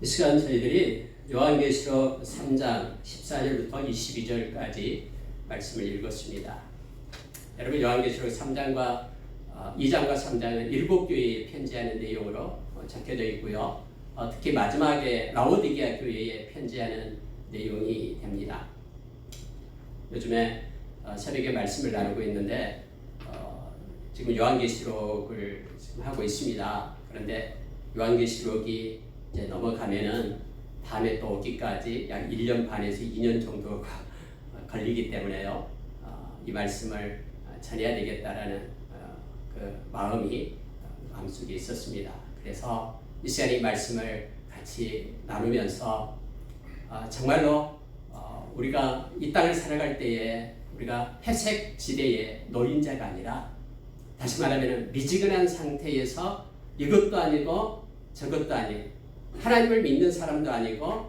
이 시간 저희들이 요한계시록 3장 14절부터 22절까지 말씀을 읽었습니다. 여러분, 요한계시록 3장과 2장과 3장은 7교회에 편지하는 내용으로 적혀져 있고요. 특히 마지막에 라오디게아 교회에 편지하는 내용이 됩니다. 요즘에 새벽에 말씀을 나누고 있는데 지금 요한계시록을 지금 하고 있습니다. 그런데 요한계시록이 이제 넘어가면은 다음에 또 오기까지 약 1년 반에서 2년 정도가 걸리기 때문에요. 이 말씀을 전해야 되겠다라는 그 마음이 마음속에 있었습니다. 그래서 이 시간에 이 말씀을 같이 나누면서 정말로 우리가 이 땅을 살아갈 때에 우리가 회색 지대의 노인자가 아니라, 다시 말하면 미지근한 상태에서 이것도 아니고 저것도 아닌, 하나님을 믿는 사람도 아니고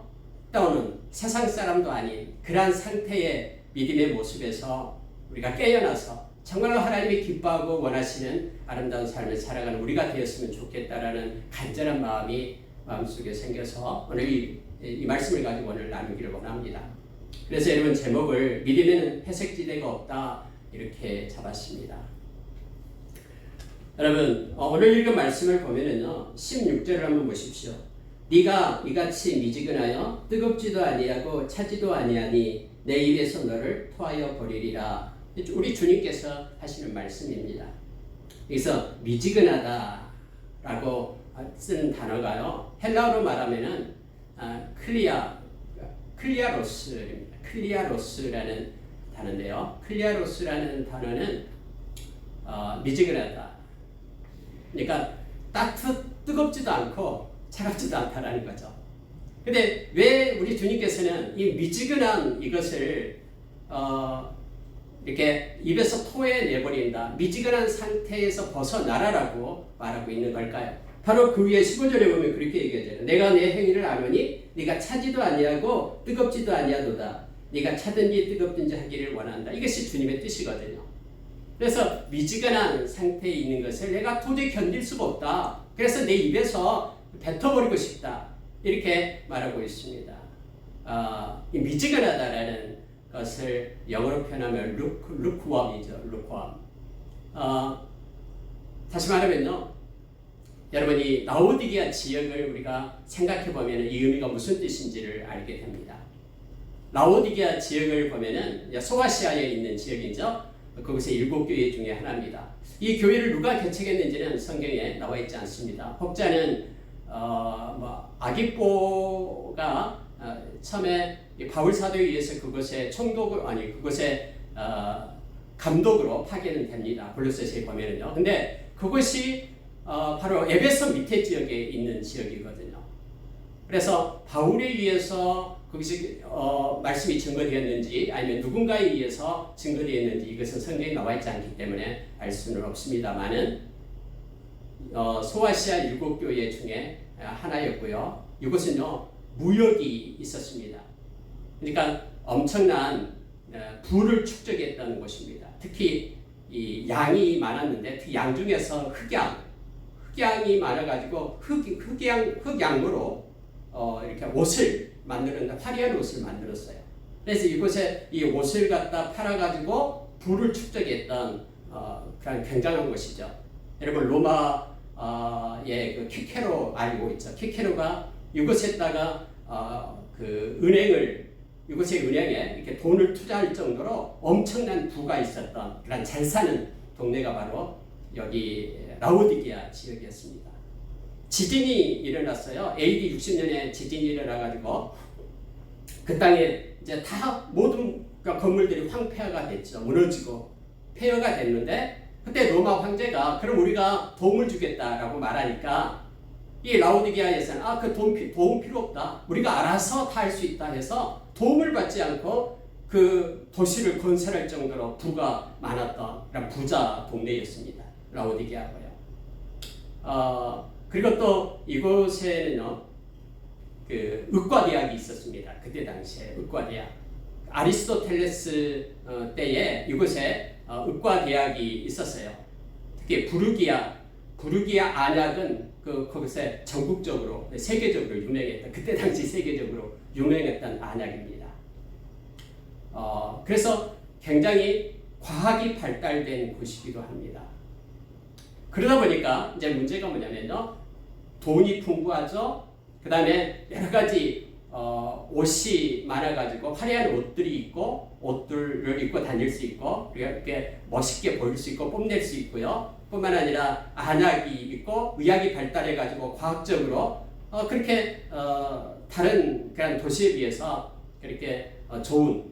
또는 세상 사람도 아닌 그러한 상태의 믿음의 모습에서 우리가 깨어나서 정말로 하나님이 기뻐하고 원하시는 아름다운 삶을 살아가는 우리가 되었으면 좋겠다라는 간절한 마음이 마음속에 생겨서 오늘 이 말씀을 가지고 오늘 나누기를 원합니다. 그래서 여러분, 제목을 믿음에는 회색지대가 없다 이렇게 잡았습니다. 여러분, 오늘 읽은 말씀을 보면은요, 16절을 한번 보십시오. 네가 이같이 미지근하여 뜨겁지도 아니하고 차지도 아니하니 내 입에서 너를 토하여 버리리라. 우리 주님께서 하시는 말씀입니다. 여기서 미지근하다라고 쓰는 단어가요, 헬라어로 말하면은 클리아로스입니다. 클리아로스라는 단어인데요, 클리아로스라는 단어는 미지근하다. 그러니까 뜨겁지도 않고 차갑지도 않다라는 거죠. 근데 왜 우리 주님께서는 이 미지근한 이것을 이렇게 입에서 토해내버린다, 미지근한 상태에서 벗어나라라고 말하고 있는 걸까요? 바로 그 위에 15절에 보면 그렇게 얘기하잖아요. 내가 내 행위를 아노니 네가 차지도 아니하고 뜨겁지도 아니하도다. 네가 차든지 뜨겁든지 하기를 원한다. 이것이 주님의 뜻이거든요. 그래서 미지근한 상태에 있는 것을 내가 도저히 견딜 수가 없다. 그래서 내 입에서 뱉어버리고 싶다. 이렇게 말하고 있습니다. 이 미지근하다라는 것을 영어로 표현하면 lukewarm이죠. lukewarm. 다시 말하면요, 여러분이 라오디게아 지역을 우리가 생각해 보면 이 의미가 무슨 뜻인지를 알게 됩니다. 라오디게아 지역을 보면은 소아시아에 있는 지역이죠. 그곳의 7교회 중에 하나입니다. 이 교회를 누가 개척했는지는 성경에 나와 있지 않습니다. 혹자는 아기뽀가 처음에 바울 사도에 의해서 그곳에 그곳에 감독으로 파견은 됩니다. 골로새서에 보면은요. 근데 그것이 바로 에베소 밑에 지역에 있는 지역이거든요. 그래서 바울에 의해서 거기서 말씀이 증거되었는지 아니면 누군가에 의해서 증거되었는지 이것은 성경에 나와 있지 않기 때문에 알 수는 없습니다만은 소아시아 7교회 중에 하나였고요. 이곳은요, 무역이 있었습니다. 그러니까 엄청난 부를 축적했던 곳입니다. 특히 이 양이 많았는데, 특히 양 중에서 흑양이 많아가지고 흑양으로 이렇게 옷을 만드는데 화려한 옷을 만들었어요. 그래서 이곳에 이 옷을 갖다 팔아가지고 부를 축적했던 그런 굉장한 곳이죠. 여러분, 로마의 그 키케로 알고 있죠. 키케로가 이곳에다가 이곳의 은행에 이렇게 돈을 투자할 정도로 엄청난 부가 있었던 그런 잘 사는 동네가 바로 여기 라오디게아 지역이었습니다. 지진이 일어났어요. AD 60년에 지진이 일어나가지고 그 땅에 이제 다 모든 건물들이 황폐화가 됐죠. 무너지고 폐허가 됐는데, 그때 로마 황제가 그럼 우리가 도움을 주겠다라고 말하니까 이 라오디게아에서는 그 도움 필요 없다. 우리가 알아서 다 할 수 있다 해서 도움을 받지 않고 그 도시를 건설할 정도로 부가 많았던 그런 부자 동네였습니다. 라오디게아고요. 그리고 또 이곳에는요, 그 의과대학이 있었습니다. 그때 당시에 의과대학. 아리스토텔레스 때에 이곳에 의과대학이 있었어요. 특히 부르기아 안약은 거기서 전국적으로 세계적으로 유명했던 그때 당시 세계적으로 유명했던 안약입니다. 그래서 굉장히 과학이 발달된 곳이기도 합니다. 그러다 보니까 이제 문제가 뭐냐면요, 돈이 풍부하죠. 그 다음에 여러 가지 옷이 많아가지고 화려한 옷들이 있고 옷들을 입고 다닐 수 있고 이렇게 멋있게 보일 수 있고 뽐낼 수 있고요. 뿐만 아니라 안약이 있고 의학이 발달해가지고 과학적으로 그렇게 다른 그런 도시에 비해서 그렇게 좋은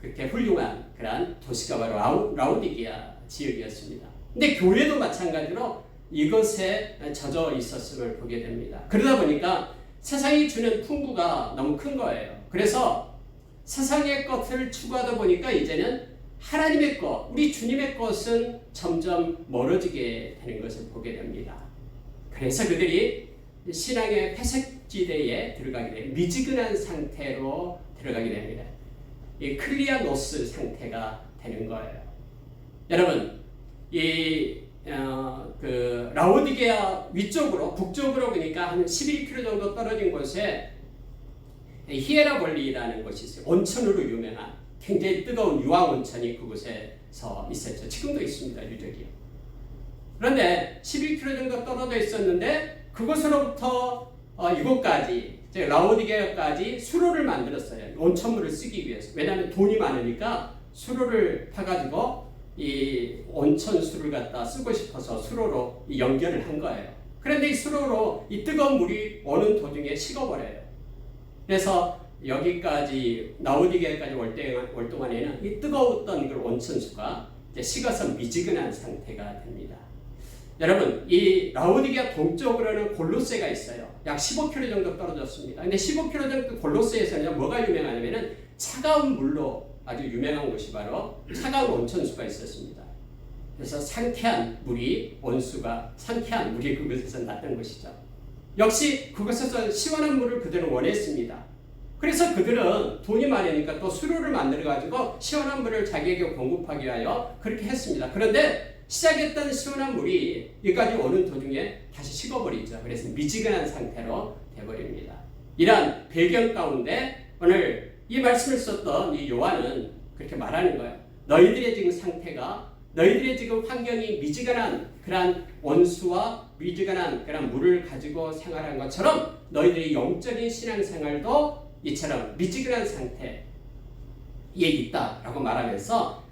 그렇게 훌륭한 그런 도시가 바로 라오디게아 지역이었습니다. 근데 교회도 마찬가지로 이것에 젖어 있었음을 보게 됩니다. 그러다 보니까 세상이 주는 풍부가 너무 큰 거예요. 그래서 세상의 것을 추구하다 보니까 이제는 하나님의 것, 우리 주님의 것은 점점 멀어지게 되는 것을 보게 됩니다. 그래서 그들이 신앙의 회색지대에 들어가게 돼요. 미지근한 상태로 들어가게 됩니다. 이 클리아노스 상태가 되는 거예요. 여러분, 라오디게아 위쪽으로 북쪽으로 보니까 한 11km 정도 떨어진 곳에 히에라볼리라는 곳이 있어요. 온천으로 유명한 굉장히 뜨거운 유황 온천이 그곳에서 있었죠. 지금도 있습니다. 유적이요. 그런데 11km 정도 떨어져 있었는데 그곳으로부터 이곳까지 라오디게아까지 수로를 만들었어요. 온천물을 쓰기 위해서. 왜냐하면 돈이 많으니까 수로를 파가지고 이 온천수를 갖다 쓰고 싶어서 수로로 연결을 한 거예요. 그런데 이 수로로 이 뜨거운 물이 오는 도중에 식어버려요. 그래서 여기까지 라오디게아까지 올 동안에는 이 뜨거웠던 그 온천수가 이제 식어서 미지근한 상태가 됩니다. 여러분, 이 라오디게아 동쪽으로는 골로세가 있어요. 약 15km 정도 떨어졌습니다. 근데 15km 정도 골로세에서는 뭐가 유명하냐면은 차가운 물로 아주 유명한 곳이 바로 차가운 온천수가 있었습니다. 그래서 상쾌한 물이 그곳에서 났던 것이죠. 역시 그곳에서 시원한 물을 그들은 원했습니다. 그래서 그들은 돈이 많으니까 또 수로를 만들어가지고 시원한 물을 자기에게 공급하기 위하여 그렇게 했습니다. 그런데 시작했던 시원한 물이 여기까지 오는 도중에 다시 식어버리죠. 그래서 미지근한 상태로 되어버립니다. 이러한 배경 가운데 오늘 이 말씀을 썼던 이 요한은 그렇게 말하는 거예요. 너희들의 지금 상태가, 너희들의 지금 환경이 미지근한 그런 온수와 미지근한 그런 물을 가지고 생활한 것처럼 너희들의 영적인 신앙생활도 이처럼 미지근한 상태에 있다라고 말하면서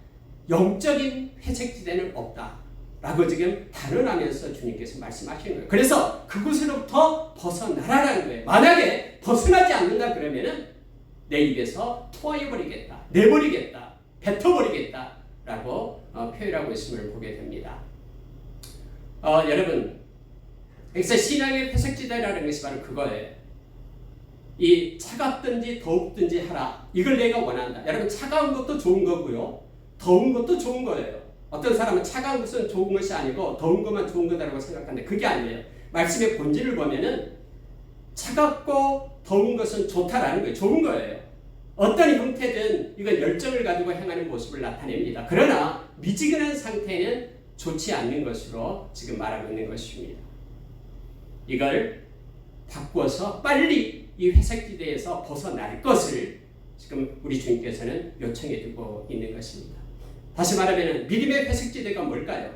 영적인 회색지대는 없다라고 지금 단언하면서 주님께서 말씀하시는 거예요. 그래서 그곳으로부터 벗어나라는 거예요. 만약에 벗어나지 않는다 그러면은 내 입에서 토하여버리겠다, 내버리겠다, 뱉어버리겠다라고 표현하고 있음을 보게 됩니다. 여러분, 여기서 신앙의 회색지대라는 것이 바로 그거예요. 이 차갑든지 더웁든지 하라. 이걸 내가 원한다. 여러분, 차가운 것도 좋은 거고요. 더운 것도 좋은 거예요. 어떤 사람은 차가운 것은 좋은 것이 아니고 더운 것만 좋은 거다라고 생각하는데 그게 아니에요. 말씀의 본질을 보면은 차갑고 더운 것은 좋다라는 거예요. 좋은 거예요. 어떤 형태든 이건 열정을 가지고 행하는 모습을 나타냅니다. 그러나 미지근한 상태는 좋지 않는 것으로 지금 말하고 있는 것입니다. 이걸 바꿔서 빨리 이 회색지대에서 벗어날 것을 지금 우리 주님께서는 요청해 두고 있는 것입니다. 다시 말하면 믿음의 회색지대가 뭘까요?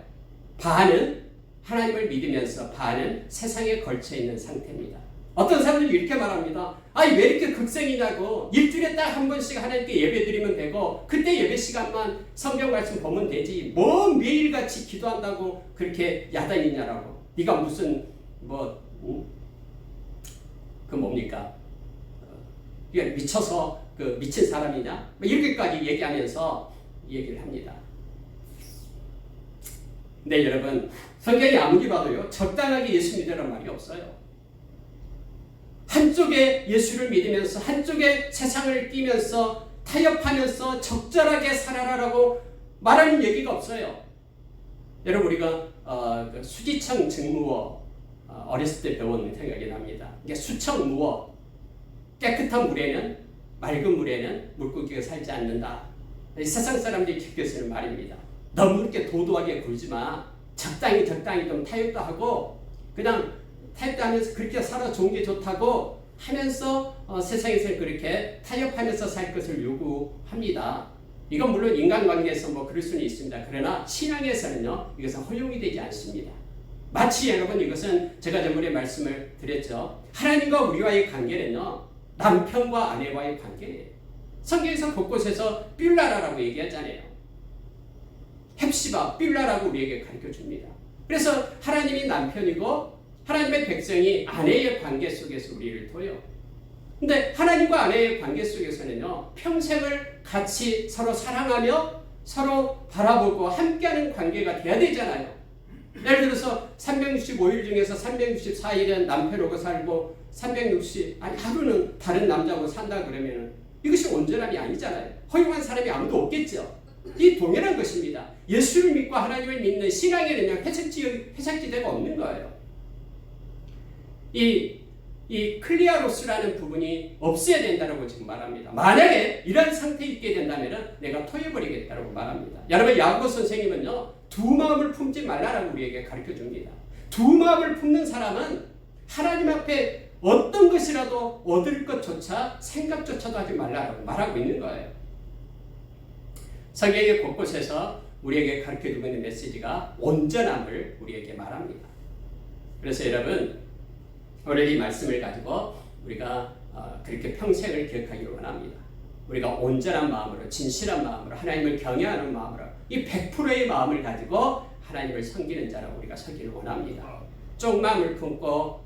반은 하나님을 믿으면서 반은 세상에 걸쳐 있는 상태입니다. 어떤 사람들이 이렇게 말합니다. 아니 왜 이렇게 극성이냐고. 일주일에 딱 한 번씩 하나님께 예배 드리면 되고 그때 예배 시간만 성경 말씀 보면 되지. 뭐 매일같이 기도한다고 그렇게 야단이냐라고. 네가 무슨 그 뭡니까? 미쳐서 그 미친 사람이냐? 이렇게까지 얘기하면서 얘기를 합니다. 근데 여러분, 성경이 아무리 봐도요 적당하게 예수 믿으라는 말이 없어요. 한쪽에 예수를 믿으면서 한쪽에 세상을 뛰면서 타협하면서 적절하게 살아라라고 말하는 얘기가 없어요. 여러분, 우리가 그 수지청 증무어 어렸을 때 배운 생각이 납니다. 이게 수청무어, 깨끗한 물에는, 맑은 물에는 물고기가 살지 않는다. 세상 사람들이 겪어 쓰는 말입니다. 너무 그렇게 도도하게 굴지 마. 적당히 좀 타협도 하고 그냥 타협도 하면서 그렇게 살아 좋은 게 좋다고 하면서 세상에서 그렇게 타협하면서 살 것을 요구합니다. 이건 물론 인간관계에서 뭐 그럴 수는 있습니다. 그러나 신앙에서는요, 이것은 허용이 되지 않습니다. 마치 여러분 이것은 제가 전번에 말씀을 드렸죠. 하나님과 우리와의 관계는요, 남편과 아내와의 관계예요. 성경에서 곳곳에서 뷸라라라고 얘기하잖아요. 헵시바, 뷸라라고 우리에게 가르쳐 줍니다. 그래서 하나님이 남편이고 하나님의 백성이 아내의 관계 속에서 우리를 둬요. 근데 하나님과 아내의 관계 속에서는요, 평생을 같이 서로 사랑하며 서로 바라보고 함께하는 관계가 돼야 되잖아요. 예를 들어서 365일 중에서 364일은 남편하고 살고 하루는 다른 남자하고 산다 그러면 이것이 온전함이 아니잖아요. 허용한 사람이 아무도 없겠죠. 이 동일한 것입니다. 예수를 믿고 하나님을 믿는 신앙에는요, 회색지대가 없는 거예요. 이 클리아로스라는 부분이 없어야 된다고 지금 말합니다. 만약에 이런 상태에 있게 된다면 내가 토해버리겠다고 말합니다. 여러분, 야고보 선생님은요, 두 마음을 품지 말라라고 우리에게 가르쳐 줍니다. 두 마음을 품는 사람은 하나님 앞에 어떤 것이라도 얻을 것조차 생각조차도 하지 말라라고 말하고 있는 거예요. 성경의 곳곳에서 우리에게 가르쳐 주고 있는 메시지가 온전함을 우리에게 말합니다. 그래서 여러분, 오늘 이 말씀을 가지고 우리가 그렇게 평생을 기억하기를 원합니다. 우리가 온전한 마음으로, 진실한 마음으로, 하나님을 경외하는 마음으로, 이 100%의 마음을 가지고 하나님을 섬기는 자라고 우리가 서기를 원합니다. 쪽마음을 품고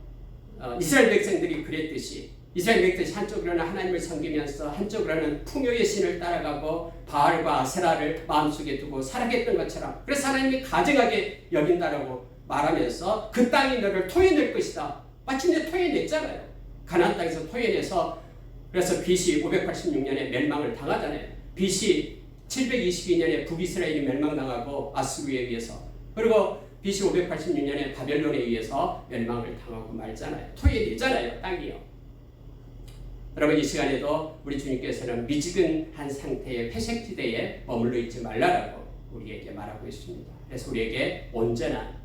이스라엘 백성들이 그랬듯이, 이스라엘 백성들이 한쪽으로는 하나님을 섬기면서 한쪽으로는 풍요의 신을 따라가고 바알과 아세라를 마음속에 두고 살아갔던 것처럼, 그래서 하나님이 가증하게 여긴다라고 말하면서 그 땅이 너를 토해낼 것이다. 마침내 토해냈잖아요. 가나안 땅에서 토해내서, 그래서 BC 586년에 멸망을 당하잖아요. BC 722년에 북이스라엘이 멸망당하고 아수르에 의해서, 그리고 BC 586년에 바벨론에 의해서 멸망을 당하고 말잖아요. 토해내잖아요, 땅이요. 여러분, 이 시간에도 우리 주님께서는 미지근한 상태의 회색지대에 머물러 있지 말라라고 우리에게 말하고 있습니다. 그래서 우리에게 온전한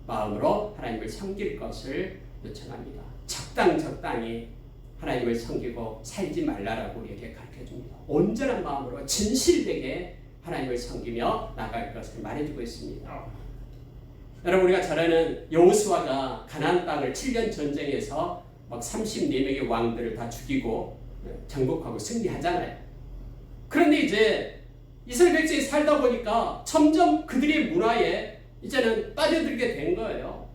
마음으로 하나님을 섬길 것을 요청합니다. 적당히 하나님을 섬기고 살지 말라라고 우리에게 가르쳐줍니다. 온전한 마음으로 진실되게 하나님을 섬기며 나갈 것을 말해주고 있습니다. 여러분, 우리가 잘 아는 여호수아가 가나안 땅을 7년 전쟁에서 막 34명의 왕들을 다 죽이고 정복하고 승리하잖아요. 그런데 이제 이스라엘 백성이 살다 보니까 점점 그들의 문화에 이제는 빠져들게 된 거예요.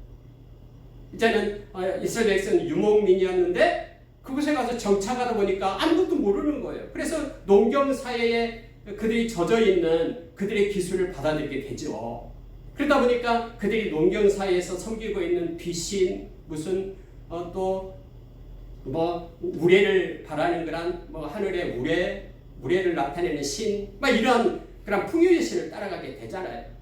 이제는 이스라엘 백성은 유목민이었는데 그곳에 가서 정착하다 보니까 아무것도 모르는 거예요. 그래서 농경 사회에 그들이 젖어 있는 그들의 기술을 받아들이게 되죠. 그러다 보니까 그들이 농경 사회에서 섬기고 있는 귀신, 무슨 우레를 바라는 그런 하늘의 우레를 나타내는 신, 이런 그런 풍요의 신을 따라가게 되잖아요.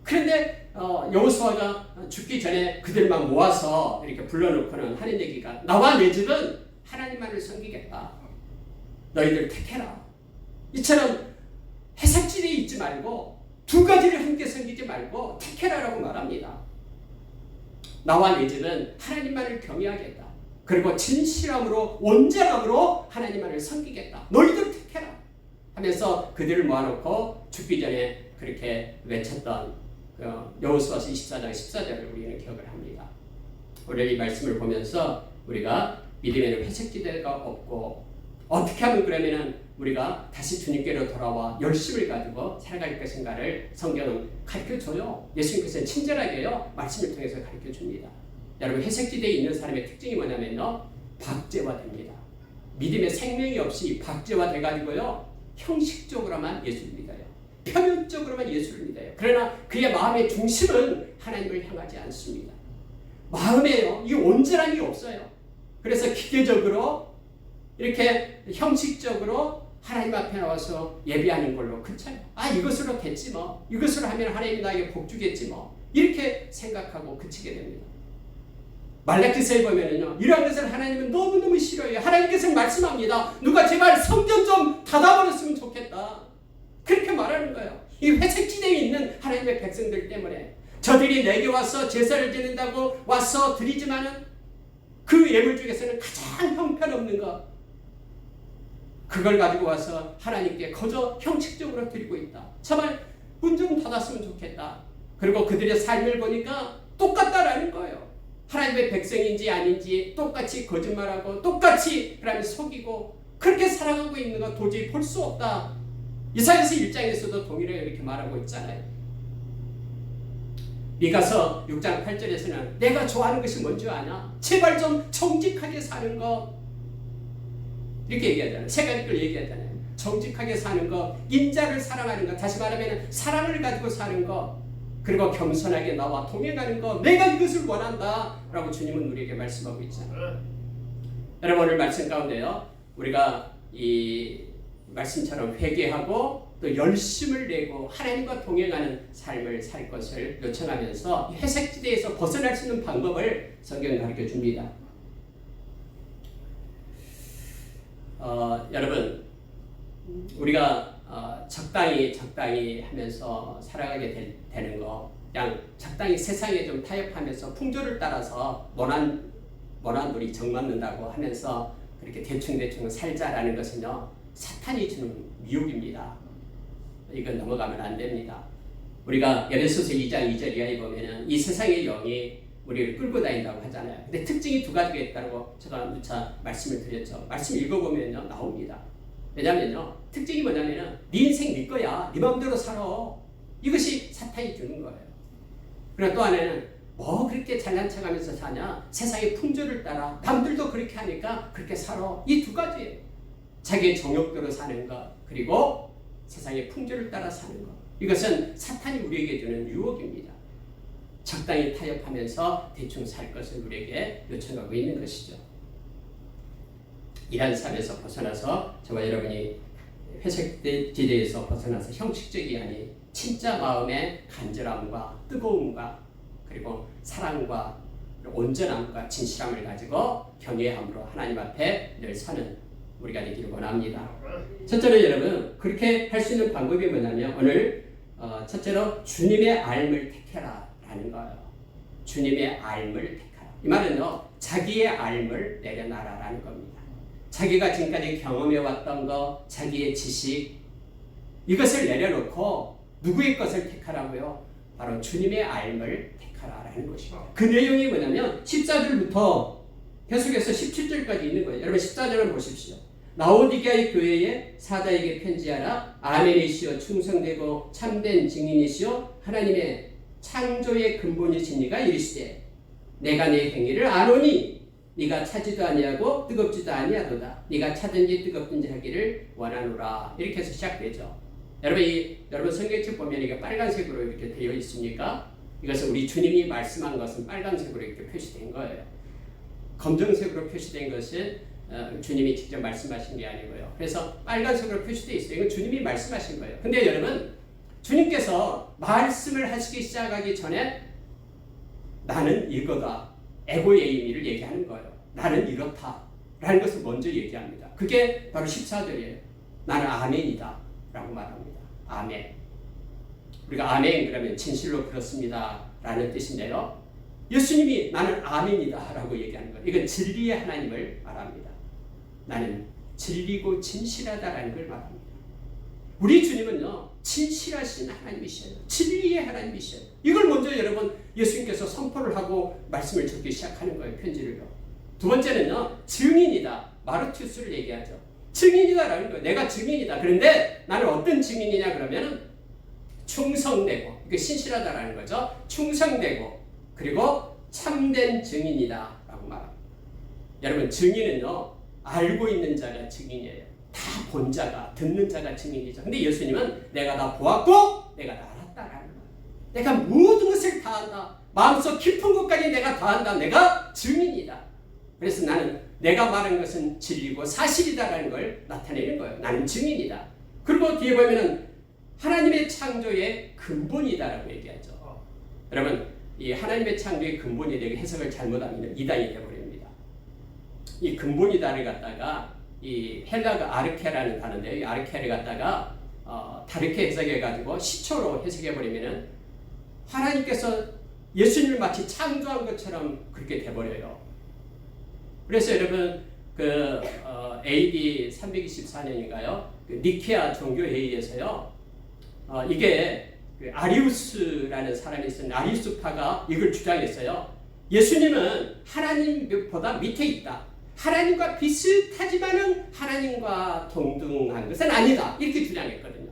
그런데 여호수아가 죽기 전에 그들만 모아서 이렇게 불러놓고는 하는 얘기가, 나와 내 집은 하나님만을 섬기겠다. 너희들 택해라. 이처럼 회색지대에 있지 말고 두 가지를 함께 섬기지 말고 택해라라고 말합니다. 나와 내 집은 하나님만을 경외하겠다. 그리고 진실함으로 온전함으로 하나님만을 섬기겠다. 너희들 택해라 하면서 그들을 모아놓고 죽기 전에 그렇게 외쳤던 여호수아서 24장 14절을 우리는 기억을 합니다. 오늘 이 말씀을 보면서 우리가 믿음에는 회색지대가 없고, 어떻게 하면 그러면은 우리가 다시 주님께로 돌아와 열심을 가지고 살아갈 것인가를 성경은 가르쳐줘요. 예수님께서는 친절하게요, 말씀을 통해서 가르쳐줍니다. 여러분, 회색지대에 있는 사람의 특징이 뭐냐면요, 박제화됩니다. 믿음의 생명이 없이 박제화돼가지고요, 형식적으로만 예수를 믿어요. 표면적으로만 예수를 믿어요. 그러나 그의 마음의 중심은 하나님을 향하지 않습니다. 마음에요, 이 온전함이 없어요. 그래서 기계적으로 이렇게 형식적으로 하나님 앞에 나와서 예배하는 걸로 그쳐요. 이것으로 됐지 뭐, 이것으로 하면 하나님이 나에게 복 주겠지 뭐, 이렇게 생각하고 그치게 됩니다. 말라기서에 보면은요, 이러한 것을 하나님은 너무너무 싫어해요. 하나님께서 말씀합니다. 누가 제발 성전 좀 닫아버렸으면 좋겠다. 그렇게 말하는 거예요. 이 회색지대에 있는 하나님의 백성들 때문에 저들이 내게 와서 제사를 지낸다고 와서 드리지만은 그 예물 중에서는 가장 형편없는 것, 그걸 가지고 와서 하나님께 거저 형식적으로 드리고 있다. 정말 문 좀 닫았으면 좋겠다. 그리고 그들의 삶을 보니까 똑같다라는 거예요. 하나님의 백성인지 아닌지 똑같이 거짓말하고 똑같이 그러면 속이고 그렇게 살아가고 있는 거 도저히 볼 수 없다. 이사야서 1장에서도 동일하게 이렇게 말하고 있잖아요. 미가서 6장 8절에서는 내가 좋아하는 것이 뭔지 아냐? 제발 좀 정직하게 사는 것. 이렇게 얘기하잖아요. 세 가지 걸 얘기하잖아요. 정직하게 사는 것, 인자를 사랑하는 것, 다시 말하면 사랑을 가지고 사는 것, 그리고 겸손하게 나와 동행하는 것, 내가 이것을 원한다 라고 주님은 우리에게 말씀하고 있잖아요. 여러분, 오늘 말씀 가운데요, 우리가 이 말씀처럼 회개하고 또 열심을 내고 하나님과 동행하는 삶을 살 것을 요청하면서 회색지대에서 벗어날 수 있는 방법을 성경이 가르쳐 줍니다. 여러분, 우리가 적당히 하면서 살아가게 되는 거, 그냥 적당히 세상에 좀 타협하면서 풍조를 따라서 모난 놀이 정맞는다고 하면서 그렇게 대충 살자라는 것은요, 사탄이 주는 미혹입니다. 이건 넘어가면 안 됩니다. 우리가 에베소서 2장 2절 이하에 보면은 이 세상의 영이 우리를 끌고 다닌다고 하잖아요. 근데 특징이 두 가지가 있다고 제가 누차 말씀을 드렸죠. 말씀 읽어보면요, 나옵니다. 왜냐면요, 특징이 뭐냐면은 네 인생 네 거야, 네 마음대로 살아. 이것이 사탄이 주는 거예요. 그리고 또 하나는 뭐 그렇게 잘난 척하면서 사냐, 세상의 풍조를 따라 남들도 그렇게 하니까 그렇게 살아. 이 두 가지예요. 자기의 정욕대로 사는 것, 그리고 세상의 풍조를 따라 사는 것. 이것은 사탄이 우리에게 주는 유혹입니다. 적당히 타협하면서 대충 살 것을 우리에게 요청하고 있는 것이죠. 이러한 삶에서 벗어나서 저와 여러분이 회색지대에서 벗어나서 형식적이 아닌 진짜 마음의 간절함과 뜨거움과 그리고 사랑과 온전함과 진실함을 가지고 경외함으로 하나님 앞에 늘 서는 우리가 되기를 원합니다. 첫째로 여러분, 그렇게 할 수 있는 방법이 뭐냐면 오늘 첫째로 주님의 알 택해라 라는 거예요. 주님의 알을 택하라. 이 말은요, 자기의 알을 내려놔라라는 겁니다. 자기가 지금까지 경험해왔던 것, 자기의 지식, 이것을 내려놓고 누구의 것을 택하라고요? 바로 주님의 알을 택하라라는 것입니다. 그 내용이 뭐냐면 14절부터 계속해서 17절까지 있는 거예요. 여러분 14절을 보십시오. 라오디게아의 교회에 사자에게 편지하라. 아멘이시여 충성되고 참된 증인이시여 하나님의 창조의 근본이신 이가 이르시되 내가 네 행위를 아노니 네가 차지도 아니하고 뜨겁지도 아니하도다. 네가 차든지 뜨겁든지 하기를 원하노라. 이렇게 해서 시작되죠. 여러분 성경책 보면 이게 빨간색으로 이렇게 되어 있습니까? 이것은 우리 주님이 말씀한 것은 빨간색으로 이렇게 표시된 거예요. 검정색으로 표시된 것은 주님이 직접 말씀하신 게 아니고요. 그래서 빨간색으로 표시되어 있어요. 이건 주님이 말씀하신 거예요. 근데 여러분, 주님께서 말씀을 하시기 시작하기 전에 나는 이거다. 에고의 의미를 얘기하는 거예요. 나는 이렇다. 라는 것을 먼저 얘기합니다. 그게 바로 14절이에요. 나는 아멘이다. 라고 말합니다. 아멘. 우리가 아멘 그러면 진실로 그렇습니다. 라는 뜻인데요. 예수님이 나는 아멘이다. 라고 얘기하는 거예요. 이건 진리의 하나님을 말합니다. 나는 진리고 진실하다라는 걸 말합니다. 우리 주님은요, 진실하신 하나님이셔요. 진리의 하나님이셔요. 이걸 먼저 여러분 예수님께서 선포를 하고 말씀을 적기 시작하는 거예요. 편지를요. 두 번째는요, 증인이다. 마르티우스를 얘기하죠. 증인이다라는 거예요. 내가 증인이다. 그런데 나는 어떤 증인이냐 그러면 충성되고, 이게 신실하다라는 거죠. 충성되고 그리고 참된 증인이다 라고 말합니다. 여러분, 증인은요, 알고 있는 자가 증인이에요. 다 본 자가, 듣는 자가 증인이죠. 근데 예수님은 내가 다 보았고 내가 다 알았다라는 거예요. 내가 모든 것을 다 안다. 마음속 깊은 것까지 내가 다 안다. 내가 증인이다. 그래서 나는 내가 말한 것은 진리고 사실이다라는 걸 나타내는 거예요. 나는 증인이다. 그리고 뒤에 보면은 하나님의 창조의 근본이다라고 얘기하죠. 여러분, 이 하나님의 창조의 근본에 대해 해석을 잘못하면 이단이 되어버립니다. 이 근본이다를 갖다가 이 헬라가 아르케라는 단어인데요. 이 아르케를 갖다가 다르게 해석해가지고 시초로 해석해버리면은 하나님께서 예수님을 마치 창조한 것처럼 그렇게 돼버려요. 그래서 여러분 AD 324년인가요? 니케아 종교회의에서요. 이게 아리우스라는 사람이 있었는데 아리우스파가 이걸 주장했어요. 예수님은 하나님보다 밑에 있다. 하나님과 비슷하지만은 하나님과 동등한 것은 아니다. 이렇게 주장했거든요.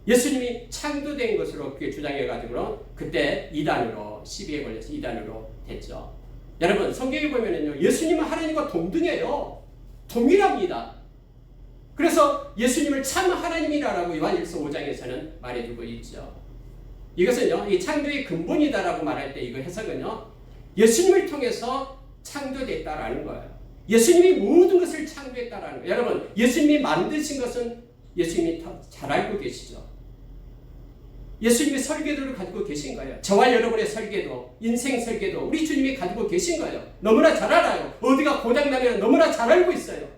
예수님이 창조된 것으로 그렇게 주장해가지고 그때 이단으로 시비에 걸려서 이단으로 됐죠. 여러분 성경에 보면은요 예수님은 하나님과 동등해요. 동일합니다. 그래서 예수님을 참 하나님이라고 요한일서 5장에서는 말해주고 있죠. 이것은요 이 창조의 근본이다라고 말할 때 이거 해석은요 예수님을 통해서 창조됐다라는 거예요. 예수님이 모든 것을 창조했다라는 거예요. 여러분 예수님이 만드신 것은 예수님이 더 잘 알고 계시죠. 예수님이 설계도를 가지고 계신 거예요. 저와 여러분의 설계도, 인생 설계도 우리 주님이 가지고 계신 거예요. 너무나 잘 알아요. 어디가 고장나면 너무나 잘 알고 있어요.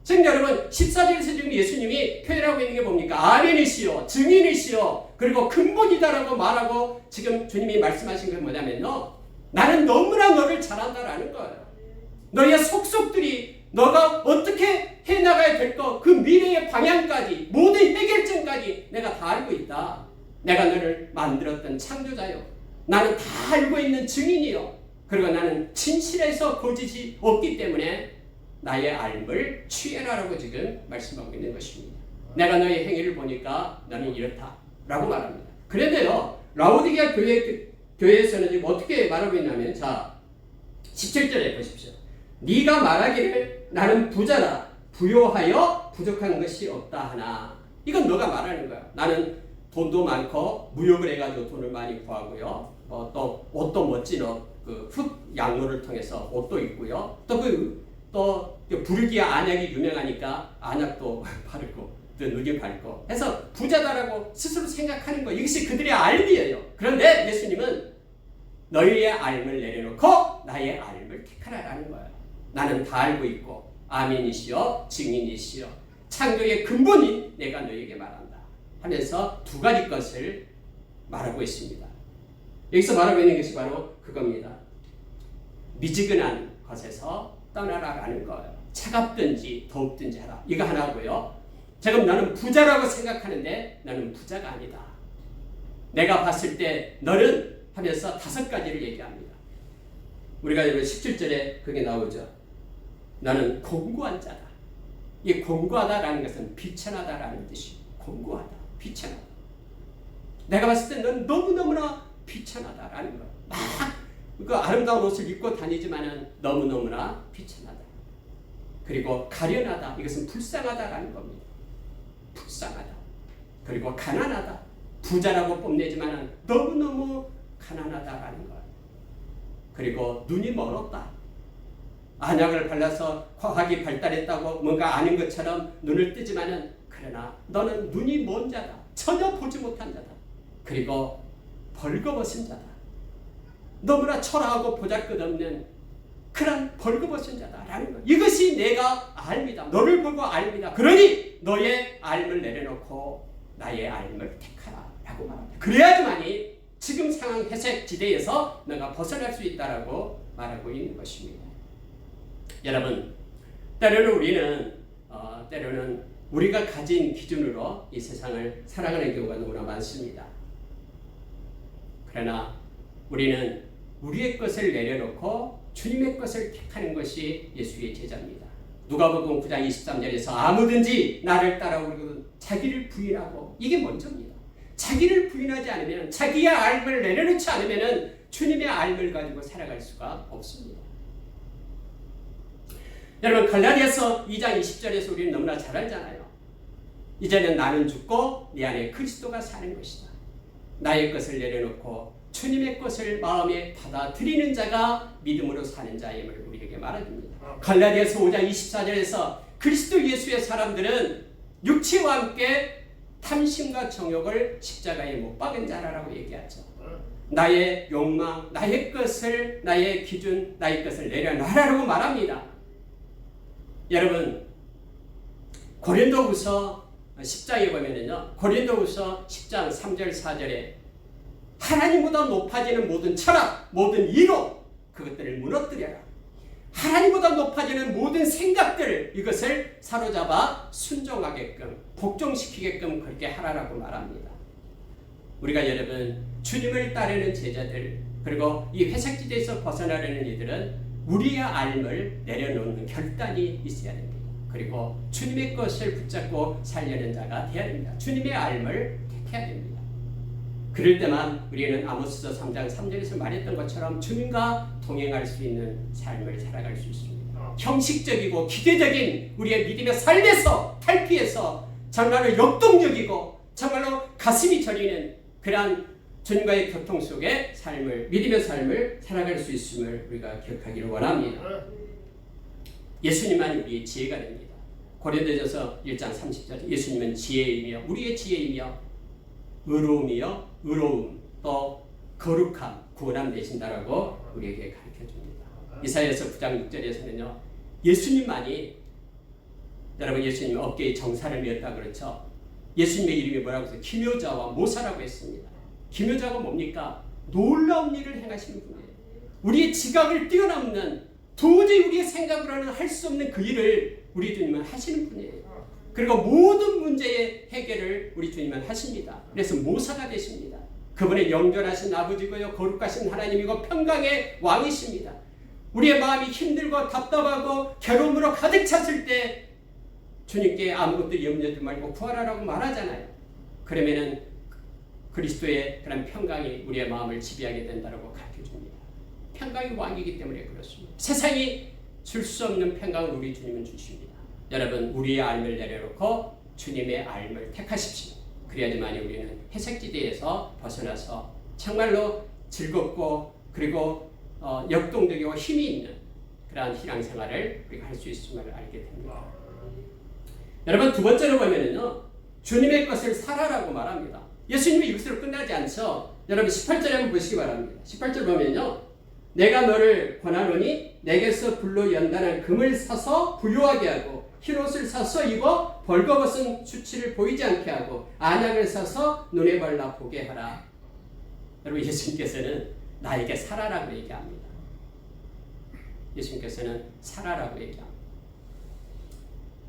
지금 여러분 14절에서 지금 예수님이 표현하고 있는 게 뭡니까? 아멘이시요, 증인이시요, 그리고 근본이다라고 말하고 지금 주님이 말씀하신 게 뭐냐면요. 나는 너무나 너를 잘 안다라는 거예요. 너의 속속들이 너가 어떻게 해나가야 될 거, 그 미래의 방향까지, 모든 해결점까지 내가 다 알고 있다. 내가 너를 만들었던 창조자요. 나는 다 알고 있는 증인이요. 그리고 나는 진실에서 거짓이 없기 때문에 나의 알을 취해라라고 지금 말씀하고 있는 것입니다. 내가 너의 행위를 보니까 너는 이렇다 라고 말합니다. 그런데요 라오디게아 교회에서는 지금 어떻게 말하고 있냐면 자 17절에 보십시오. 네가 말하기를 나는 부자라 부요하여 부족한 것이 없다 하나. 이건 너가 말하는 거야. 나는 돈도 많고 무역을 해가지고 돈을 많이 구하고요. 또 옷도 멋진 옷, 흑 양로를 통해서 옷도 입고요. 또 부르기아 안약이 유명하니까 안약도 바르고 또 누게 밟고 해서 부자다라고 스스로 생각하는 거. 이것이 그들의 알미예요. 그런데 예수님은 너희의 알을 내려놓고 나의 알을 택하라라는 거예요. 나는 다 알고 있고 아멘이시여 증인이시여 창조의 근본인 내가 너희에게 말한다 하면서 두 가지 것을 말하고 있습니다. 여기서 말하고 있는 것이 바로 그겁니다. 미지근한 것에서 떠나라라는 거예요. 차갑든지 더웁든지 하라. 이거 하나고요. 지금 너는 부자라고 생각하는데 너는 부자가 아니다. 내가 봤을 때 너는 하면서 5가지를 얘기합니다. 우리가 여러분 17절에 그게 나오죠. 너는 공고한 자다. 이 공고하다라는 것은 비천하다라는 뜻이 공고하다. 비천하다. 내가 봤을 때 넌 너무너무나 비천하다라는 거. 막 그 아름다운 옷을 입고 다니지만은 너무너무나 비천하다. 그리고 가련하다. 이것은 불쌍하다라는 겁니다. 불쌍하다. 그리고 가난하다. 부자라고 뽐내지만은 너무너무 가난하다라는 거. 그리고 눈이 멀었다. 안약을 발라서 과학이 발달했다고 뭔가 아는 것처럼 눈을 뜨지만은 그러나 너는 눈이 먼 자다. 전혀 보지 못한 자다. 그리고 벌거벗은 자다. 너무나 초라하고 보잘것없는 그런 벌거벗은 자다라는 것. 이것이 내가 알미다. 너를 보고 알미다. 그러니 너의 알을 내려놓고 나의 알을 택하라라고 말합니다. 그래야지만이 지금 상황 회색 지대에서 너가 벗어날 수 있다라고 말하고 있는 것입니다. 여러분, 때로는 우리가 가진 기준으로 이 세상을 살아가는 경우가 너무나 많습니다. 그러나 우리는 우리의 것을 내려놓고 주님의 것을 택하는 것이 예수의 제자입니다. 누가복음 9장 23절에서 아무든지 나를 따라오고 자기를 부인하고 이게 먼저입니다. 자기를 부인하지 않으면 자기의 알을 내려놓지 않으면 주님의 알을 가지고 살아갈 수가 없습니다. 여러분 갈라디아서 2장 20절에서 우리는 너무나 잘 알잖아요. 이제는 나는 죽고 내 안에 그리스도가 사는 것이다. 나의 것을 내려놓고 주님의 것을 마음에 받아들이는 자가 믿음으로 사는 자임을 우리에게 말해줍니다. 갈라디아서 5장 24절에서 그리스도 예수의 사람들은 육체와 함께 탐심과 정욕을 십자가에 못 박은 자라고 얘기하죠. 나의 욕망, 나의 것을, 나의 기준, 나의 것을 내려놔라고 말합니다. 여러분 고린도후서 10장에 보면은요, 고린도후서 10장 3절 4절에 하나님보다 높아지는 모든 철학, 모든 이론, 그것들을 무너뜨려라. 하나님보다 높아지는 모든 생각들, 이것을 사로잡아 순종하게끔, 복종시키게끔 그렇게 하라라고 말합니다. 우리가 여러분, 주님을 따르는 제자들, 그리고 이 회색지대에서 벗어나려는 이들은 우리의 삶을 내려놓는 결단이 있어야 됩니다. 그리고 주님의 것을 붙잡고 살려는 자가 되어야 됩니다. 주님의 삶을 택해야 됩니다. 그럴 때만 우리는 아모스서 3장 3절에서 말했던 것처럼 주님과 동행할 수 있는 삶을 살아갈 수 있습니다. 형식적이고 기계적인 우리의 믿음의 삶에서 탈피해서 정말로 역동적이고 정말로 가슴이 저리는 그러한 주님과의 교통 속의 삶을, 믿음의 삶을 살아갈 수 있음을 우리가 기억하기를 원합니다. 예수님만이 우리의 지혜가 됩니다. 고린도전서 1장 30절 예수님은 지혜이며 우리의 지혜이며 의로움이요 의로움 또 거룩함 구원함 되신다라고 우리에게 가르쳐줍니다. 이사야서 9장 6절에서는요 예수님만이 여러분 예수님 어깨에 정사를 메었다 그렇죠. 예수님의 이름이 뭐라고 해서 기묘자와 모사라고 했습니다. 기묘자가 뭡니까? 놀라운 일을 행하시는 분이에요. 우리의 지각을 뛰어넘는 도저히 우리의 생각으로는 할 수 없는 그 일을 우리 주님은 하시는 분이에요. 그리고 모든 문제의 해결을 우리 주님은 하십니다. 그래서 모사가 되십니다. 그분의 영존하신 아버지고요 거룩하신 하나님이고 평강의 왕이십니다. 우리의 마음이 힘들고 답답하고 괴로움으로 가득 찼을 때 주님께 아무것도 염려하지 말고 구하라라고 말하잖아요. 그러면은 그리스도의 그런 평강이 우리의 마음을 지배하게 된다고 가르쳐줍니다. 평강이 왕이기 때문에 그렇습니다. 세상이 줄 수 없는 평강을 우리 주님은 주십니다. 여러분 우리의 삶을 내려놓고 주님의 삶을 택하십시오. 그래야지만 우리는 회색지대에서 벗어나서 정말로 즐겁고 그리고 역동적이고 힘이 있는 그러한 신앙생활을 우리가 할 수 있음을 알게 됩니다. 여러분 두 번째로 보면은요 주님의 것을 살아라고 말합니다. 예수님이 이것으로 끝나지 않죠. 여러분 18절에 한번 보시기 바랍니다. 18절 보면요 내가 너를 권하노니 내게서 불로 연단한 금을 사서 부유하게 하고 흰옷을 사서 입어 벌거벗은 수치를 보이지 않게 하고 안약을 사서 눈에 발라 보게 하라. 여러분 예수님께서는 나에게 살아라고 얘기합니다. 예수님께서는 살아라고 얘기합니다.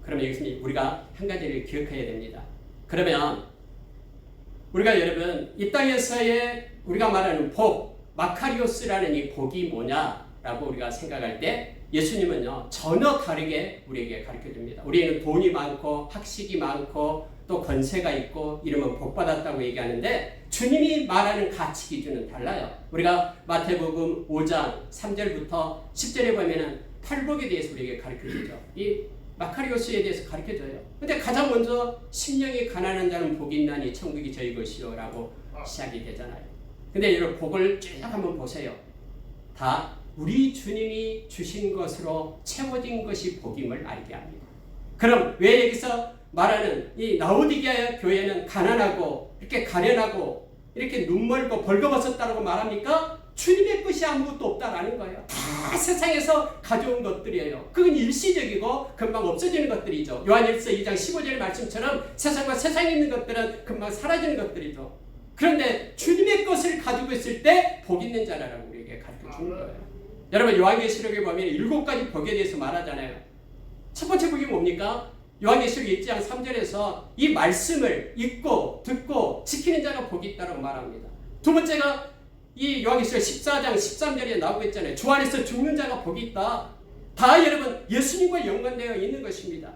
그러면 여기서 우리가 한 가지를 기억해야 됩니다. 그러면 우리가 여러분 이 땅에서의 우리가 말하는 복, 마카리오스라는 이 복이 뭐냐라고 우리가 생각할 때 예수님은요 전혀 다르게 우리에게 가르쳐줍니다. 우리는 돈이 많고 학식이 많고 또 권세가 있고 이러면 복 받았다고 얘기하는데 주님이 말하는 가치 기준은 달라요. 우리가 마태복음 5장 3절부터 10절에 보면은 팔복에 대해서 우리에게 가르쳐주죠. 이 마카리오스에 대해서 가르쳐줘요. 근데 가장 먼저 심령이 가난한 자는 복이 있나니 천국이 저희 것이요 라고 시작이 되잖아요. 근데 여러분 복을 쭉 한번 보세요. 다 우리 주님이 주신 것으로 채워진 것이 복임을 알게 합니다. 그럼 왜 여기서 말하는 이 라오디게아 교회는 가난하고 이렇게 가련하고 이렇게 눈멀고 벌거벗었다고 말합니까? 주님의 것이 아무것도 없다라는 거예요. 다 세상에서 가져온 것들이에요. 그건 일시적이고 금방 없어지는 것들이죠. 요한일서 2장 15절 말씀처럼 세상과 세상에 있는 것들은 금방 사라지는 것들이죠. 그런데 주님의 것을 가지고 있을 때 복 있는 자라라고 우리에게 가르쳐 주는 거예요. 여러분 요한계시록에 보면 7가지 복에 대해서 말하잖아요. 첫 번째 복이 뭡니까? 요한계시록 1장 3절에서 이 말씀을 읽고 듣고 지키는 자가 복이 있다고 말합니다. 두 번째가 이 요한계시록 14장 13절에 나오고 있잖아요. 주 안에서 죽는 자가 복이 있다. 다 여러분 예수님과 연관되어 있는 것입니다.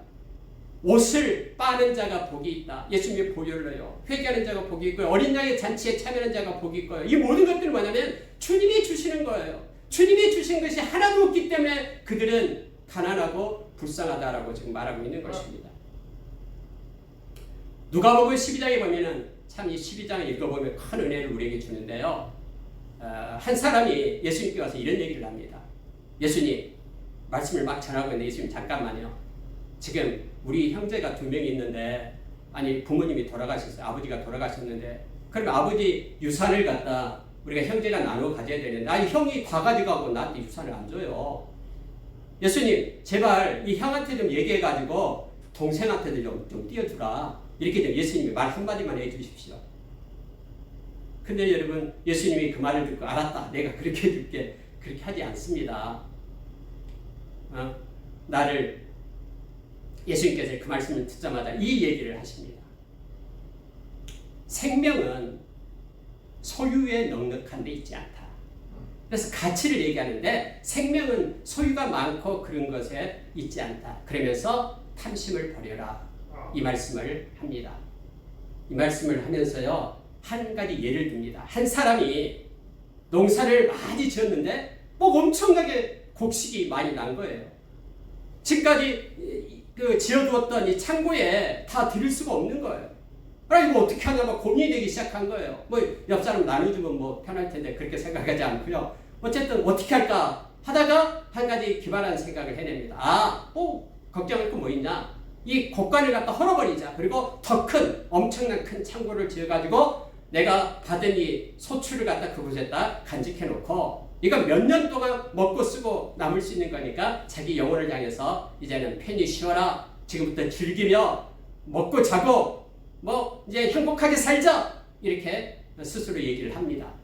옷을 빠는 자가 복이 있다. 예수님의 보혈로요. 회개하는 자가 복이 있고요. 어린 양의 잔치에 참여하는 자가 복이 있고요. 이 모든 것들은 뭐냐면 주님이 주시는 거예요. 주님이 주신 것이 하나도 없기 때문에 그들은 가난하고 불쌍하다라고 지금 말하고 있는 것입니다. 누가복음 12장에 보면은 참 이 12장을 읽어보면 큰 은혜를 우리에게 주는데요. 한 사람이 예수님께 와서 이런 얘기를 합니다. 예수님 말씀을 막 전하고 있는데 예수님 잠깐만요. 지금 우리 형제가 2명이 있는데 아니 부모님이 돌아가셨어요. 아버지가 돌아가셨는데 그러면 아버지 유산을 갖다 우리가 형제가 나누어 가져야 되는데 아니 형이 다 가져가고 나한테 유산을 안 줘요. 예수님 제발 이 형한테 좀 얘기해가지고 동생한테도 좀 띄워주라. 이렇게 되면 예수님이 말 한마디만 해주십시오. 근데 여러분, 예수님이 그 말을 듣고 알았다, 내가 그렇게 해줄게, 그렇게 하지 않습니다. 예수님께서 그 말씀을 듣자마자 이 얘기를 하십니다. 생명은 소유에 넉넉한 데 있지 않다. 그래서 가치를 얘기하는데 생명은 소유가 많고 그런 것에 있지 않다. 그러면서 탐심을 버려라. 이 말씀을 합니다. 이 말씀을 하면서요, 한 가지 예를 듭니다. 한 사람이 농사를 많이 지었는데 엄청나게 곡식이 많이 난 거예요. 지금까지 지어두었던 이 창고에 다 드릴 수가 없는 거예요. 이거 어떻게 하냐 막 고민이 되기 시작한 거예요. 옆 사람 나눠주면 편할 텐데 그렇게 생각하지 않고요. 어쨌든 어떻게 할까 하다가 한 가지 기발한 생각을 해냅니다. 걱정할 거 뭐 있냐? 이 곡간을 갖다 헐어버리자. 그리고 더 큰 엄청난 큰 창고를 지어가지고 내가 받은 이 소출을 갖다 그곳에다 간직해놓고 이거 몇 년 동안 먹고 쓰고 남을 수 있는 거니까 자기 영혼을 향해서 이제는 편히 쉬어라. 지금부터 즐기며 먹고 자고 이제 행복하게 살자. 이렇게 스스로 얘기를 합니다.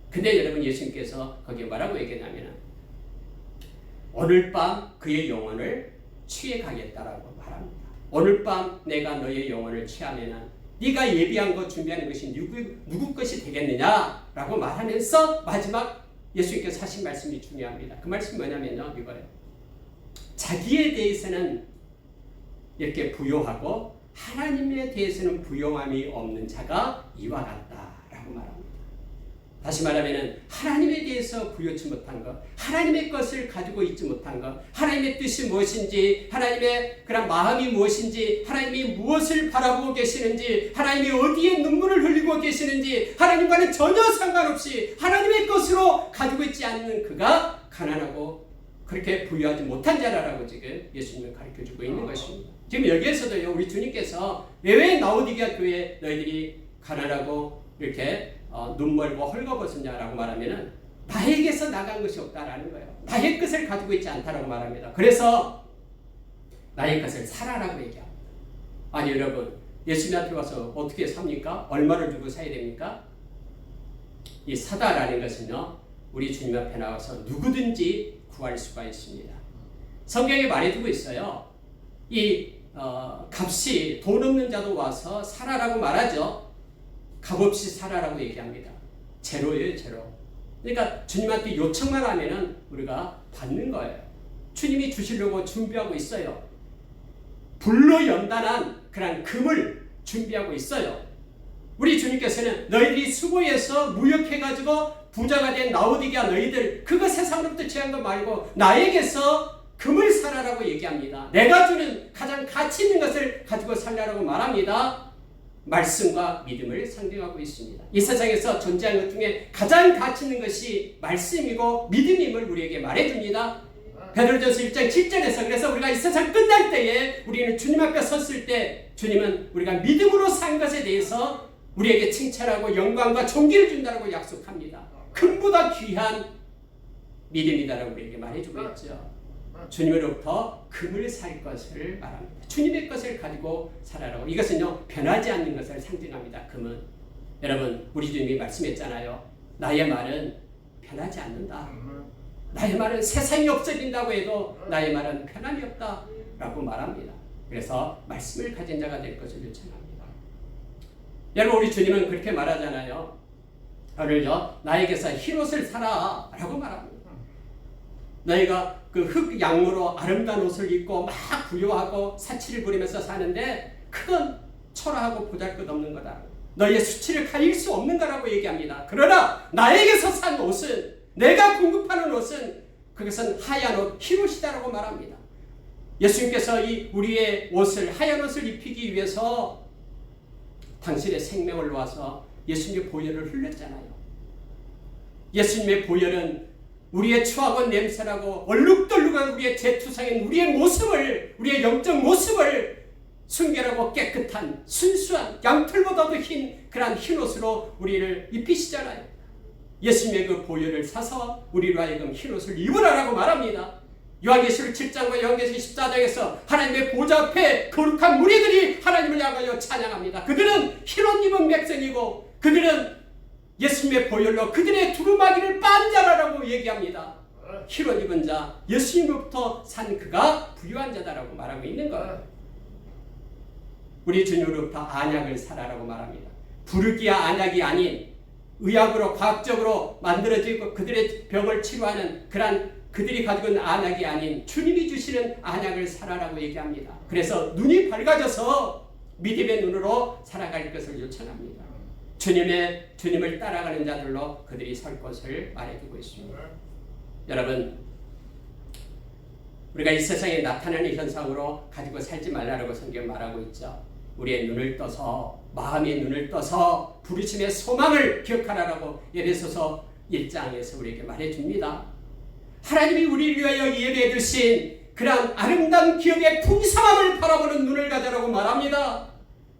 근데 여러분, 예수님께서 거기에 뭐라고 얘기하냐면 오늘 밤 그의 영혼을 취해 가겠다라고 말합니다. 오늘 밤 내가 너의 영혼을 취하면은 네가 예비한 것 준비하는 것이 누구 것이 되겠느냐라고 말하면서 마지막 예수님께서 하신 말씀이 중요합니다. 그 말씀이 뭐냐면요, 이거예요. 자기에 대해서는 이렇게 부요하고 하나님에 대해서는 부요함이 없는 자가 이와 같다라고 말합니다. 다시 말하면 하나님에 대해서 부요치 못한 것, 하나님의 것을 가지고 있지 못한 것, 하나님의 뜻이 무엇인지, 하나님의 그런 마음이 무엇인지, 하나님이 무엇을 바라보고 계시는지, 하나님이 어디에 눈물을 흘리고 계시는지, 하나님과는 전혀 상관없이 하나님의 것으로 가지고 있지 않는 그가 가난하고 그렇게 부유하지 못한 자라라고 지금 예수님은 가르쳐주고 있는 것입니다. 지금 여기에서도요, 우리 주님께서 왜 라오디게아 교회 너희들이 가난하고 이렇게 눈 멀고 헐거벗었냐라고 말하면은 나에게서 나간 것이 없다라는 거예요. 나의 것을 가지고 있지 않다라고 말합니다. 그래서 나의 것을 사라라고 얘기합니다. 아니 여러분, 예수님 앞에 와서 어떻게 삽니까? 얼마를 주고 사야 됩니까? 이 사다라는 것은요, 우리 주님 앞에 나와서 누구든지 구할 수가 있습니다. 성경에 말해두고 있어요. 이 값이 돈 없는 자도 와서 사라라고 말하죠. 값없이 살아라고 얘기합니다. 제로예요, 제로. 그러니까 주님한테 요청만 하면은 우리가 받는 거예요. 주님이 주시려고 준비하고 있어요. 불로 연단한 그런 금을 준비하고 있어요. 우리 주님께서는 너희들이 수고해서 무역해가지고 부자가 된 라오디게아 너희들 그거 세상으로부터 취한 거 말고 나에게서 금을 사라라고 얘기합니다. 내가 주는 가장 가치 있는 것을 가지고 살라라고 말합니다. 말씀과 믿음을 상징하고 있습니다. 이 세상에서 존재하는 것 중에 가장 가치 있는 것이 말씀이고 믿음임을 우리에게 말해줍니다. 베드로전서 1장 7절에서 그래서 우리가 이 세상 끝날 때에 우리는 주님 앞에 섰을 때 주님은 우리가 믿음으로 산 것에 대해서 우리에게 칭찬하고 영광과 존귀를 준다고 약속합니다. 금보다 귀한 믿음이다라고 우리에게 말해주고 있죠. 주님으로부터 금을 살 것을 말합니다. 주님의 것을 가지고 살아라고. 이것은요, 변하지 않는 것을 상징합니다. 금은. 여러분, 우리 주님이 말씀했잖아요. 나의 말은 변하지 않는다. 나의 말은 세상이 없어진다고 해도 나의 말은 변함이 없다라고 말합니다. 그래서 말씀을 가진 자가 될 것을 요청합니다. 여러분, 우리 주님은 그렇게 말하잖아요. 오늘요, 나에게서 흰옷을 사라 라고 말합니다. 너희가 그 흙 양모로 아름다운 옷을 입고 막 부유하고 사치를 부리면서 사는데 그건 초라하고 보잘것없는 거다. 너희의 수치를 가릴 수 없는 거라고 얘기합니다. 그러나 나에게서 산 옷은, 내가 공급하는 옷은 그것은 하얀 옷, 흰옷이다라고 말합니다. 예수님께서 이 우리의 옷을, 하얀 옷을 입히기 위해서 당신의 생명을 놓아서 예수님의 보혈을 흘렸잖아요. 예수님의 보혈은 우리의 추악한 냄새나고 얼룩덜룩한 우리의 재투성인 우리의 모습을, 우리의 영적 모습을 순결하고 깨끗한 순수한 양털보다도 흰 그런 흰옷으로 우리를 입히시잖아요. 예수님의 그 보혈을 사서 우리로 하여금 흰옷을 입으라라고 말합니다. 요한계시록 7장과 요한계시록 14장에서 하나님의 보좌 앞에 거룩한 무리들이 하나님을 향하여 찬양합니다. 그들은 흰옷 입은 백성이고 그들은 예수님의 보혈로 그들의 두루마기를 빤 자라라고 얘기합니다. 흰옷 입은 자, 예수님으로부터 산 그가 부유한 자다라고 말하고 있는 거예요. 우리 주님으로부터 안약을 사라라고 말합니다. 부르기야 안약이 아닌 의학으로 과학적으로 만들어지고 그들의 병을 치료하는 그러한 그들이 가지고 있는 안약이 아닌 주님이 주시는 안약을 사라라고 얘기합니다. 그래서 눈이 밝아져서 믿음의 눈으로 살아갈 것을 요청합니다. 주님을 따라가는 자들로 그들이 설 것을 말해주고 있습니다. 여러분, 우리가 이 세상에 나타나는 현상으로 가지고 살지 말라라고 성경 말하고 있죠. 우리의 눈을 떠서 마음의 눈을 떠서 부르심의 소망을 기억하라라고 에베소서 1장에서 우리에게 말해줍니다. 하나님이 우리를 위하여 예배해 주신 그러한 아름다운 기억의 풍성함을 바라보는 눈을 가져라고 말합니다.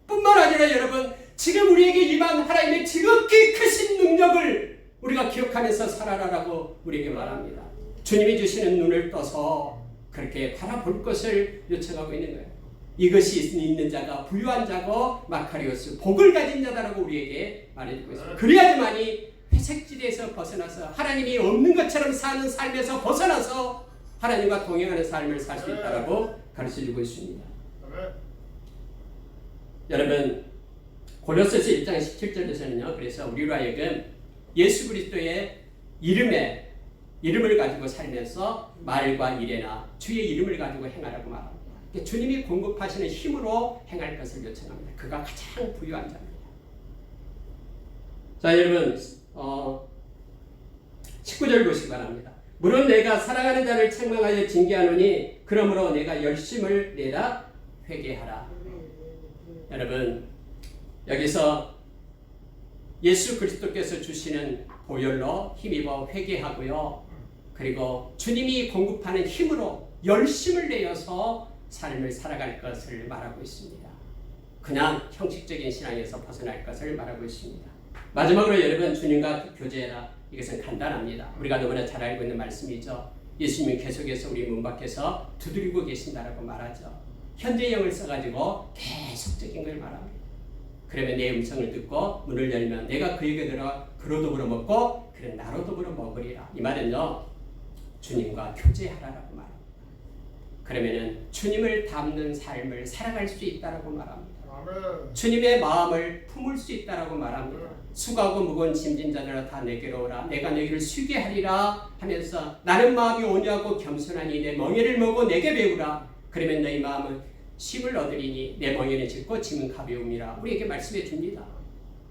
뿐만 아니라 여러분, 지금 우리에게 임한 하나님의 지극히 크신 능력을 우리가 기억하면서 살아라라고 우리에게 말합니다. 주님이 주시는 눈을 떠서 그렇게 바라볼 것을 요청하고 있는 거예요. 이것이 있는 자가 부유한 자고 마카리오스 복을 가진 자다라고 우리에게 말해주고 있습니다. 그래야지만이 회색지대에서 벗어나서 하나님이 없는 것처럼 사는 삶에서 벗어나서 하나님과 동행하는 삶을 살 수 있다라고 가르쳐주고 있습니다. 여러분, 골로새서 1장 17절에서는요. 그래서 우리로 하여금 예수 그리스도의 이름을 가지고 살면서 말과 일에나 주의 이름을 가지고 행하라고 말합니다. 주님이 공급하시는 힘으로 행할 것을 요청합니다. 그가 가장 부유한 자입니다. 자, 여러분 19절 보시기 바랍니다. 물론 내가 사랑하는 자를 책망하여 징계하노니 그러므로 내가 열심을 내라 회개하라. 여러분, 여기서 예수 그리스도께서 주시는 보혈로 힘입어 회개하고요. 그리고 주님이 공급하는 힘으로 열심을 내어서 삶을 살아갈 것을 말하고 있습니다. 그냥 형식적인 신앙에서 벗어날 것을 말하고 있습니다. 마지막으로 여러분, 주님과 교제해라. 이것은 간단합니다. 우리가 너무나 잘 알고 있는 말씀이죠. 예수님이 계속해서 우리 문 밖에서 두드리고 계신다라고 말하죠. 현재형을 써가지고 계속적인 걸 말합니다. 그러면 내 음성을 듣고 문을 열면 내가 그에게 들어 그로 더불어 먹고 그는 나로 더불어 먹으리라. 이 말은요, 주님과 교제하라라고 말합니다. 그러면은 주님을 닮는 삶을 살아갈 수 있다라고 말합니다. 아멘. 주님의 마음을 품을 수 있다라고 말합니다. 수고하고 무거운 짐진 자들아 다 내게로 오라. 내가 너희를 쉬게 하리라 하면서 나는 마음이 온유하고 겸손하니 내 멍에를 메고 내게 배우라. 그러면 너희 마음은 쉼을 얻으리니 내 멍에는 짙고 짐은 가벼움이라. 우리에게 말씀해 줍니다.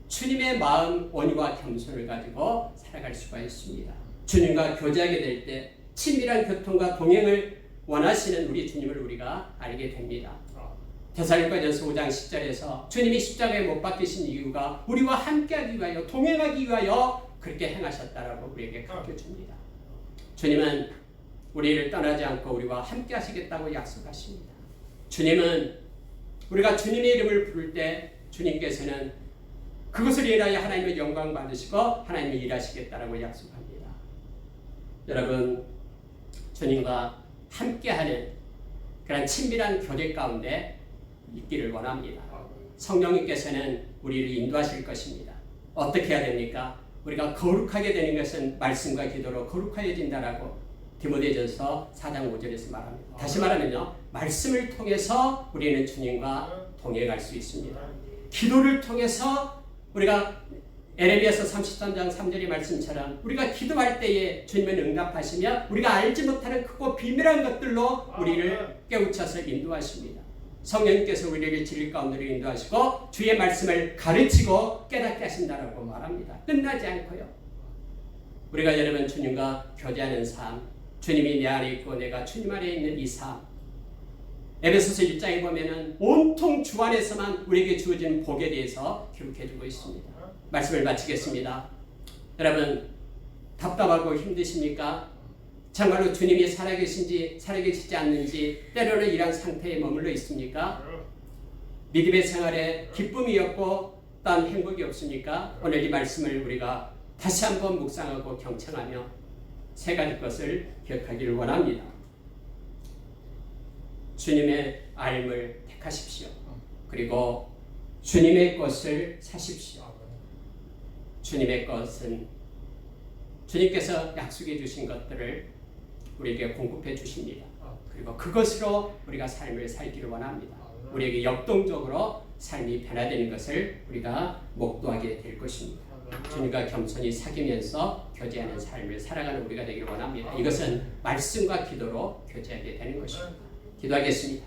주님의 마음 온유와 겸손을 가지고 살아갈 수가 있습니다. 주님과 교제하게 될 때 친밀한 교통과 동행을 원하시는 우리 주님을 우리가 알게 됩니다. 데살로니가전서 5장 10절에서 주님이 십자가에 못 박히신 이유가 우리와 함께하기 위하여 동행하기 위하여 그렇게 행하셨다라고 우리에게 가르쳐줍니다. 주님은 우리를 떠나지 않고 우리와 함께 하시겠다고 약속하십니다. 주님은 우리가 주님의 이름을 부를 때 주님께서는 그것을 인하여 하나님의 영광 받으시고 하나님이 일하시겠다라고 약속합니다. 여러분, 주님과 함께하는 그런 친밀한 교제 가운데 있기를 원합니다. 성령님께서는 우리를 인도하실 것입니다. 어떻게 해야 됩니까? 우리가 거룩하게 되는 것은 말씀과 기도로 거룩하여진다라고 디모데전서 4장 5절에서 말합니다. 다시 말하면요, 말씀을 통해서 우리는 주님과 동행할 수 있습니다. 기도를 통해서 우리가 에레미야서 33장 3절의 말씀처럼 우리가 기도할 때에 주님은 응답하시며 우리가 알지 못하는 크고 비밀한 것들로 우리를 깨우쳐서 인도하십니다. 성령님께서 우리를 진리 가운데로 인도하시고 주의 말씀을 가르치고 깨닫게 하신다라고 말합니다. 끝나지 않고요. 우리가 여러분 주님과 교제하는 삶, 주님이 내 안에 있고 내가 주님 안에 있는 이 삶, 에베소서 1장에 보면은 온통 주 안에서만 우리에게 주어진 복에 대해서 기록해주고 있습니다. 말씀을 마치겠습니다. 여러분, 답답하고 힘드십니까? 정말로 주님이 살아계신지 살아계시지 않는지 때로는 이런 상태에 머물러 있습니까? 믿음의 생활에 기쁨이 없고 딴 행복이 없습니까? 오늘 이 말씀을 우리가 다시 한번 묵상하고 경청하며 세 가지 것을 기억하기를 원합니다. 주님의 알을 택하십시오. 그리고 주님의 것을 사십시오. 주님의 것은 주님께서 약속해 주신 것들을 우리에게 공급해 주십니다. 그리고 그것으로 우리가 삶을 살기를 원합니다. 우리에게 역동적으로 삶이 변화되는 것을 우리가 목도하게 될 것입니다. 주님과 겸손히 사귀면서 교제하는 삶을 살아가는 우리가 되기를 원합니다. 이것은 말씀과 기도로 교제하게 되는 것입니다. 기도하겠습니다.